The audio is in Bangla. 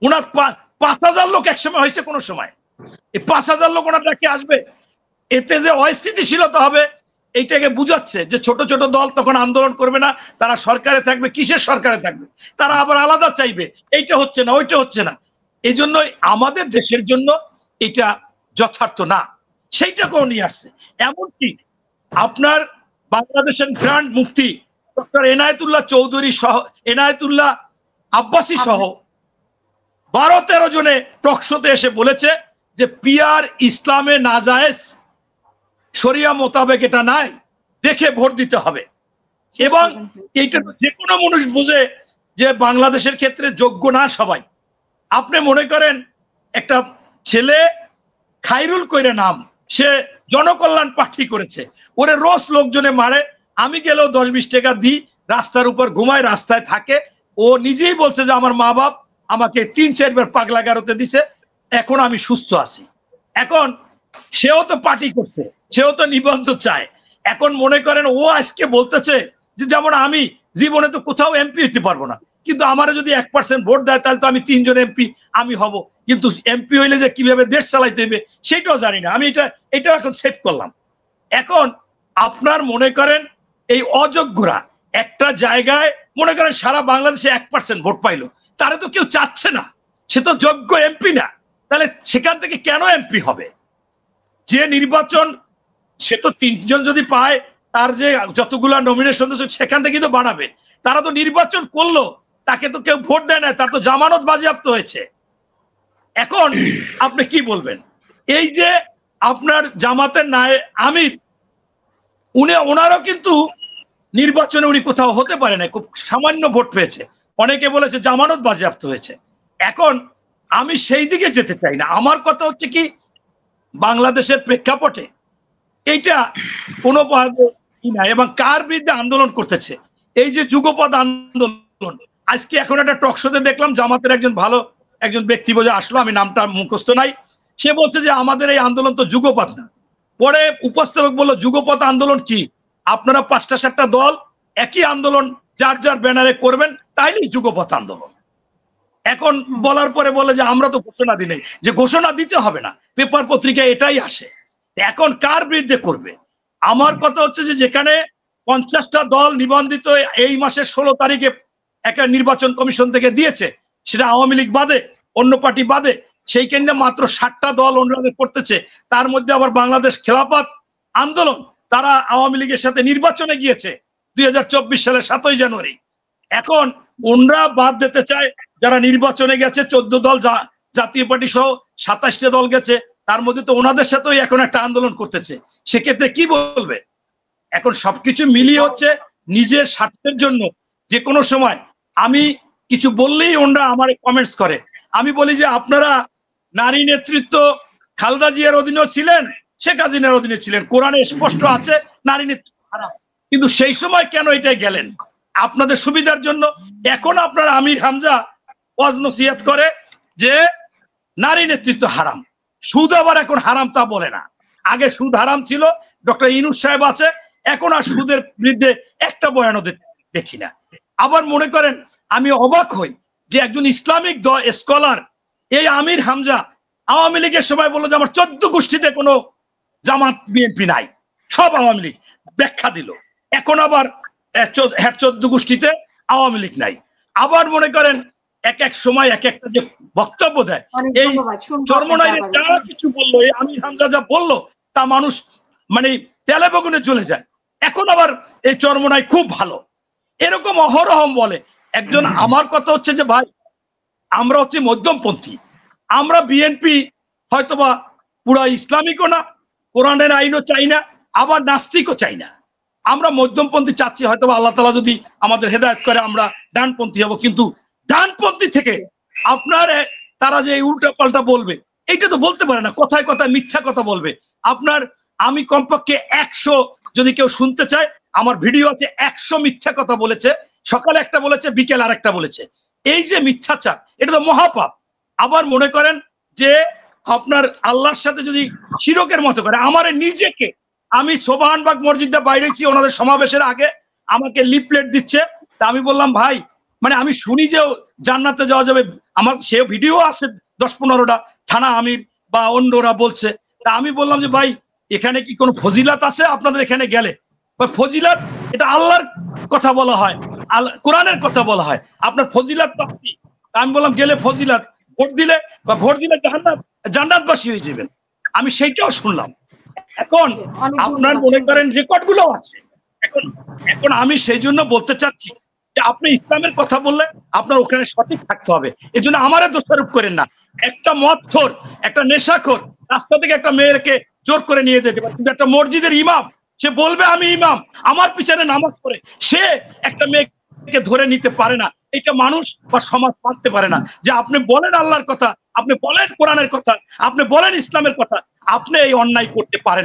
ওনার 5,000 লোক একসময় হয়েছে, কোন সময় এই 5,000 লোক ওনার ডাকে আসবে? এতে যে অস্থিতিশীলতা হবে এইটাকে বুঝাচ্ছে যে ছোট ছোট দল তখন আন্দোলন করবে না, তারা সরকারে থাকবে। কিসের সরকারে থাকবে? তারা আবার আলাদা চাইবে, এইটা হচ্ছে না, ওইটা হচ্ছে না। এই জন্য আমাদের দেশের জন্য এটা যথার্থ না, সেইটাকেও নিয়ে আসছে। এমনকি আপনার বাংলাদেশের গ্র্যান্ড মুফতি ডক্টর এনায়েতুল্লাহ চৌধুরী সহ, এনায়েতুল্লাহ আব্বাসী সহ 12-13 জনে টকশোতে এসে বলেছে যে পিয়ার ইসলামে নাজায়েজ, শরিয়া মোতাবেক এটা নাই, দেখে ভোট দিতে হবে। এবং এইটা যে কোনো মানুষ বুঝে যে বাংলাদেশের ক্ষেত্রে যোগ্য না সবাই। আপনি মনে করেন একটা ছেলে খাইরুল কইরে নাম, সে জনকল্যাণ পার্টি করেছে, ওরে রোজ লোকজনে মারে, আমি গেলেও 10-20 টাকা দিই, রাস্তার উপর ঘুমায়, রাস্তায় থাকে। ও নিজেই বলছে যে আমার মা বাপ আমাকে 3-4 বার পাগলা গারোতে দিছে, এখন আমি সুস্থ আছি। এখন সেও তো পার্টি করছে, সেও তো নিবন্ধ চায়। এখন মনে করেন ও আজকে বলতেছে যে যেমন আমি জীবনে তো কোথাও এমপি হইতে পারবো না, কিন্তু আমার যদি 1% ভোট দেয় তাহলে তো আমি 3 জন এমপি আমি হব। কিন্তু এমপি হইলে যে কিভাবে দেশ চালাইতে হবে সেটাও জানি না। আমি এটাও এখন সেট করলাম। এখন আপনার মনে করেন এই অযোগ্যরা একটা জায়গায় মনে করেন সারা বাংলাদেশে 1% ভোট পাইলো, তারা তো কেউ চাচ্ছে না, সে তো যোগ্য এমপি না, তাহলে সেখান থেকে কেন এমপি হবে? যে নির্বাচন, সে তো 3 জন যদি পায়, তার যে যতগুলা নমিনেশন সেখান থেকে তো বাড়াবে। তারা তো নির্বাচন করলো, তাকে তো কেউ ভোট দেয় না, তার তো জামানত বাজেয়াপ্ত হয়েছে। এখন আপনি কি বলবেন? এই যে আপনার জামাতের আমির, ওনারও কিন্তু নির্বাচনে উনি কোথাও হতে পারে না, খুব সামান্য ভোট পেয়েছে। অনেকে বলেছে জামানত বাজেয়াপ্ত হয়েছে। এখন আমি সেই দিকে যেতে চাই না। আমার কথা হচ্ছে কি, বাংলাদেশের প্রেক্ষাপটে এইটা কোনো না, এবং কার বিরুদ্ধে আন্দোলন করতেছে, এই যে যুগপৎ আন্দোলন। আজকে এখন একটা টকশোতে দেখলাম জামাতের একজন ব্যক্তি বোঝা আসলো, আমি নামটা মুখস্থ নাই, সে বলছে যে আমাদের এই আন্দোলন তো যুগপৎ না। পরে উপস্থাপক বললো যুগপৎ আন্দোলন কি? আপনারা 5টা-7টা দল একই আন্দোলন যার যার ব্যানারে করবেন, তাইলেই যুগপৎ আন্দোলন। এখন বলার পরে বলে যে আমরা তো ঘোষণা দিই নাই, যে ঘোষণা দিতে হবে না, পেপার পত্রিকায় এটাই আসে। এখন কার বিরুদ্ধে করবে? আমার কথা হচ্ছে যে যেখানে 50টা দল নিবন্ধিত এই মাসের 16 তারিখে একটা নির্বাচন কমিশন থেকে দিয়েছে, সেটা আওয়ামী লীগ বাদে, অন্য পার্টি বাদে, সেই কেন্দ্রে মাত্র 60টা দল অনুরোধ করতেছে। তার মধ্যে আবার বাংলাদেশ খেলাফত আন্দোলন, তারা আওয়ামী লীগের সাথে নির্বাচনে গিয়েছে 2024 সালের 7ই জানুয়ারি। এখন ওনরা বাদ দিতে চায় যারা নির্বাচনে গেছে, 14 দল, জাতীয় পার্টি সহ 27টা দল গেছে, তার মধ্যে তো ওনাদের সাথেও এখন একটা আন্দোলন করতেছে। সেক্ষেত্রে কি বলবে? এখন সবকিছু মিলিয়ে হচ্ছে নিজের স্বার্থের জন্য যে কোনো সময় আমি কিছু বললেই ওনরা আমার কমেন্টস করে। আমি বলি যে আপনারা নারী নেতৃত্ব খালেদা জিয়ার অধীনেও ছিলেন, শেখ হাসিনার অধীনে ছিলেন, কোরআনে স্পষ্ট আছে নারী নেতৃত্ব হারাম, কিন্তু সেই সময় কেন এটাই গেলেন? আপনাদের সুবিধার জন্য। এখন আপনারা আমির হামজা ওয়াজ নসিহত করে যে নারী নেতৃত্ব হারাম, সুদ আবার এখন হারাম তা বলে না। আগে সুদ হারাম ছিল, ডক্টর ইউনূস সাহেব আছে, এখন আর সুদের বিরুদ্ধে একটা বয়ানও দেখি না। আবার মনে করেন আমি অবাক হই যে একজন ইসলামিক স্কলার এই আমির হামজা আওয়ামী লীগের সময় বললো যে আমার 14 গোষ্ঠীতে কোনো জামাত বিএনপি নাই, সব আওয়ামী লীগ, ব্যাখ্যা দিল। এখন আবার 14 গোষ্ঠীতে আওয়ামী লীগ নাই। আবার মনে করেন এক এক সময় এক একটা যে বক্তব্য দেয়, এই চরমনাইয়ে যারা কিছু বললো, এই আমির হামজা যা বললো তা মানুষ মানে তেলে বেগুনে চলে যায়। এখন আবার এই চরমনাই খুব ভালো, এরকম অহরহম বলে একজন। আমার কথা হচ্ছে যে ভাই, আমরা হচ্ছে মধ্যমপন্থী, আমরা বিএনপি হয়তোবা পুরা ইসলামিকও না, কোরআনের আইনও চাই না, আবার নাস্তিকও চাই না, আমরা মধ্যমপন্থী চাচ্ছি। হয়তোবা আল্লাহ তাআলা যদি আমাদের হেদায়েত করে আমরা ডানপন্থী হব। কিন্তু ডানপন্থী থেকে আপনার তারা যে উল্টা পাল্টা বলবে, এইটা তো বলতে পারে না, কথায় কথায় মিথ্যা কথা বলবে। আপনার আমি কমপক্ষে 100 যদি কেউ শুনতে চায়, আমার ভিডিও আছে, 100 মিথ্যা কথা বলেছে। সকালে একটা বলেছে, বিকেল আরেকটা বলেছে। এই যে মিথ্যাচার, এটা তো মহাপাপ। আবার মনে করেন যে আপনার আল্লাহর সাথে যদি শিরকের মতো করে, আমার নিজেকে, আমি সোবাহানবাগ মসজিদে বাইরেছি ওনাদের সমাবেশের আগে, আমাকে লিফলেট দিচ্ছে, তা আমি বললাম ভাই মানে আমি শুনি যে জান্নাতে যাওয়া যাবে, আমার সে ভিডিও আছে 10-15টা, থানা আমির বা অন্যরা বলছে। তা আমি বললাম যে ভাই এখানে কি কোনো ফজিলাত আছে আপনাদের এখানে গেলে? ফজিলাত এটা আল্লাহর কথা বলা হয়, কোরআনের কথা বলা হয়, আপনার ফজিলাত কি? আমি বললাম গেলে ফজিলাত, ভোট দিলে জান্নাতবাসী হয়ে যাবেন। আমি সেইটাও শুনলাম। এখন আপনার মনে করেন রেকর্ড গুলো আছে। এখন আমি সেই জন্য বলতে চাচ্ছি যে আপনি ইসলামের কথা বললে আপনার ওখানে সঠিক থাকতে হবে। এই জন্য আমারে দোষারোপ করেন না। একটা মদখোর, একটা নেশাখোর রাস্তা থেকে একটা মেয়েকে জোর করে নিয়ে যেতে পারে, কিন্তু একটা মসজিদের ইমাম সে বলবে আমি ইমাম, আমার পিছনে নামাজ পড়ে, সে একটা মেয়েকে ধরে নিতে পারে না। এটা মানুষ বা সমাজ মানতে পারে না। যে আপনি বলেন আল্লাহর কথা, আপনি বলেন কোরআনের কথা, আপনি বলেন ইসলামের কথা, আপনি এই অন্যায় করতে পারেন।